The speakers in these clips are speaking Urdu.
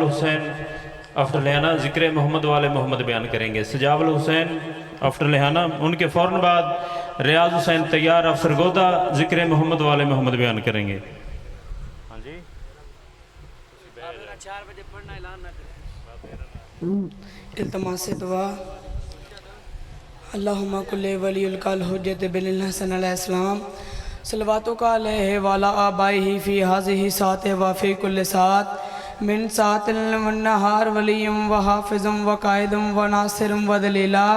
الحسین آفٹر لہانہ ذکر محمد والے محمد بیان کریں گے. سجاو الحسین آفٹر لہانہ، ان کے فوراً بعد ریاض حسین طیار آف سرگودا ذکر محمد والے محمد بیان کریں گے. التماس دعا. اللہم کل ولی الکال حجت بن الحسن علیہ السلام صلواتو کا علیہ والا آبائی فی حاضی سات وافی کل سات من سات النہار ولیم و حافظم و قائدم و ناصرم و دلیلہ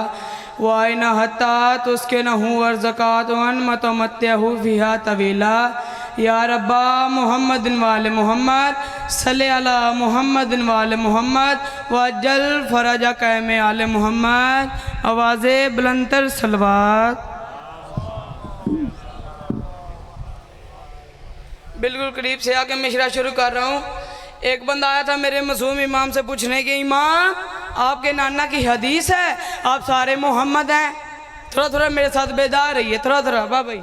و آئین حتی تسکنہو ورزکات ون متمتعہو فیہا طویلہ. یا ربا محمد وال محمد صلی علی محمد وال محمد وجل فرج قیم آل محمد. آواز بلندر صلوات. بالکل قریب سے آگے مشرہ شروع کر رہا ہوں. ایک بندہ آیا تھا میرے معصوم امام سے پوچھنے کے، امام آپ کے نانا کی حدیث ہے آپ سارے محمد ہیں؟ تھوڑا میرے ساتھ بیدار رہیے، تھوڑا بھائی.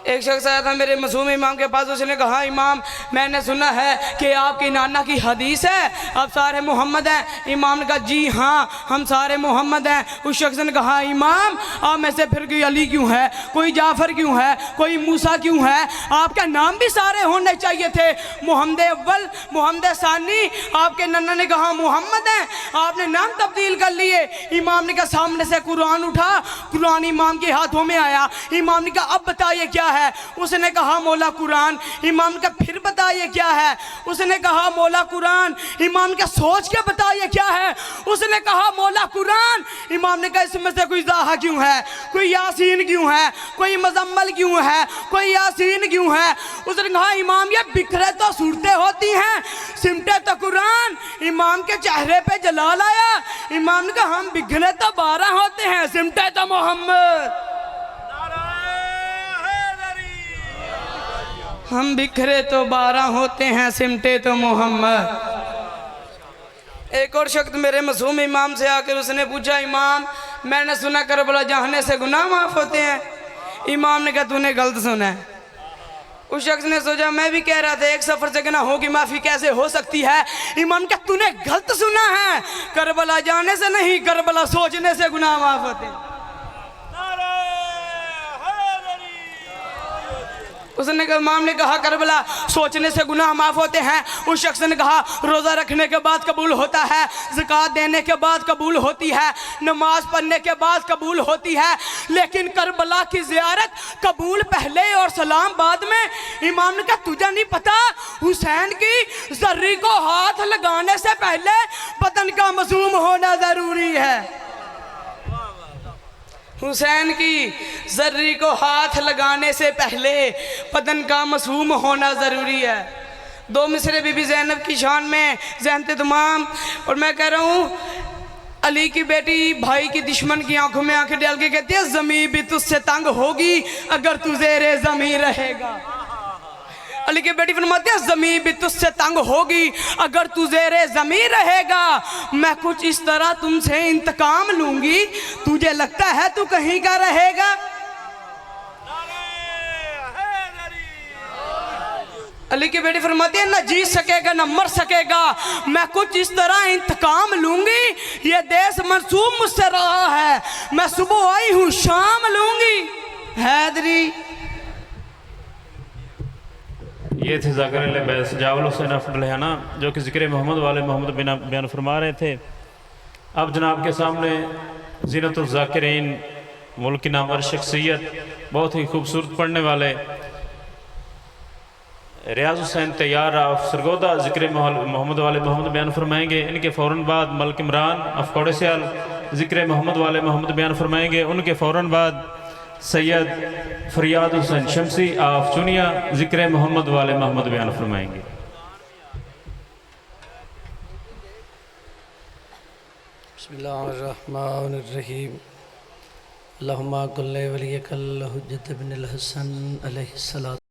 ایک شخص آیا تھا میرے معصوم امام کے پاس، اس نے کہا امام میں نے سنا ہے کہ آپ کی نانا کی حدیث ہے آپ سارے محمد ہیں. امام نے کہا جی ہاں ہم سارے محمد ہیں. اس شخص نے کہا امام آپ میں سے پھر کوئی علی کیوں ہے، کوئی جعفر کیوں ہے، کوئی موسیٰ کیوں ہے؟ آپ کا نام بھی سارے ہونے چاہیے تھے، محمد اول محمد ثانی. آپ کے نانا نے کہا محمد ہیں، آپ نے نام تبدیل کر لیے. امام نے کہا سامنے سے قرآن اٹھا، قرآن امام کے ہاتھوں میں آیا. امام نے کہا اب بتائیے کیا ہے؟ اس نے کہا مولا قرآن. امام نے کہا پھر بتائیے کیا ہے؟ اس نے کہا مولا قرآن. امام نے کہا سوچ کے بتائیے کیا ہے؟ اس نے کہا مولا قرآن. امام نے کہا اس میں سے کوئی زاہا کیوں ہے، کوئی یاسین کیوں ہے، کوئی مزمل کیوں ہے، کوئی یاسین کیوں ہے؟ اس نے کہا امام یہ بکھرے تو صورتیں ہوتی ہیں، سمٹے تو قرآن. امام کے چہرے پہ جلال آیا. امام نے کہا ہم بکھرے تو 12 ہوتے ہیں، سمٹے تو محمد. ہم بکھرے تو 12 ہوتے ہیں، سمٹے تو محمد. ایک اور شخص میرے معصوم امام سے آ کر اس نے پوچھا امام میں نے سنا کربلا جانے سے گناہ معاف ہوتے ہیں. امام نے کہا تو نے غلط سنا ہے. اس شخص نے سوچا میں بھی کہہ رہا تھا ایک سفر سے گناہوں کی معافی کیسے ہو سکتی ہے؟ امام نے کہا تو نے غلط سنا ہے، کربلا جانے سے نہیں کربلا سوچنے سے گناہ معاف ہوتے ہیں. اس نے کہا امام نے کہا کربلا سوچنے سے گناہ معاف ہوتے ہیں. اس شخص نے کہا روزہ رکھنے کے بعد قبول ہوتا ہے، زکوٰۃ دینے کے بعد قبول ہوتی ہے، نماز پڑھنے کے بعد قبول ہوتی ہے، لیکن کربلا کی زیارت قبول پہلے اور سلام بعد میں. امام نے کہا تجھے نہیں پتا حسین کی زری کو ہاتھ لگانے سے پہلے بدن کا معصوم ہونا ضروری ہے. حسین کی زری کو ہاتھ لگانے سے پہلے بدن کا معصوم ہونا ضروری ہے. 2 مصرے بی بی زینب کی شان میں زینت تمام. اور میں کہہ رہا ہوں علی کی بیٹی بھائی کی دشمن کی آنکھوں میں آنکھیں ڈال کے کہتی ہے زمین بھی تجھ سے تنگ ہوگی اگر تو زیر زمین رہے گا. علی کی بیٹی فرماتی ہے زمین بھی تجھ سے تنگ ہوگی اگر تو زیر زمین رہے گا. میں کچھ اس طرح تم سے انتقام لوں گی تجھے لگتا ہے تو کہیں کا رہے گا. علی کی بیٹی فرماتی ہے نہ جیت سکے گا نہ مر سکے گا، میں کچھ اس طرح انتقام لوں گی. یہ دیس منسوب مجھ سے رہا ہے، میں صبح آئی ہوں شام لوں گی. حیدری یہ تھے ذاکر اللہ بیس سجاو الحسین آفٹر لہانہ جو کہ ذکر محمد والے محمد بیان فرما رہے تھے. اب جناب کے سامنے زینت الذاکرین ملک کی نامور شخصیت بہت ہی خوبصورت پڑھنے والے ریاض حسین طیار آف سرگودا ذکر محمد والے محمد بیان فرمائیں گے. ان کے فوراً بعد ملک عمران آف کوڑے سیال ذکر محمد والے محمد بیان فرمائیں گے. ان کے فوراً بعد سید فریاد حسین شمسی آف چونیا ذکر محمد والے محمد بیان فرمائیں گے. بسم اللہ الرحمن الرحیم. اللہم کل ولیک الحجت بن الحسن علیہ السلام.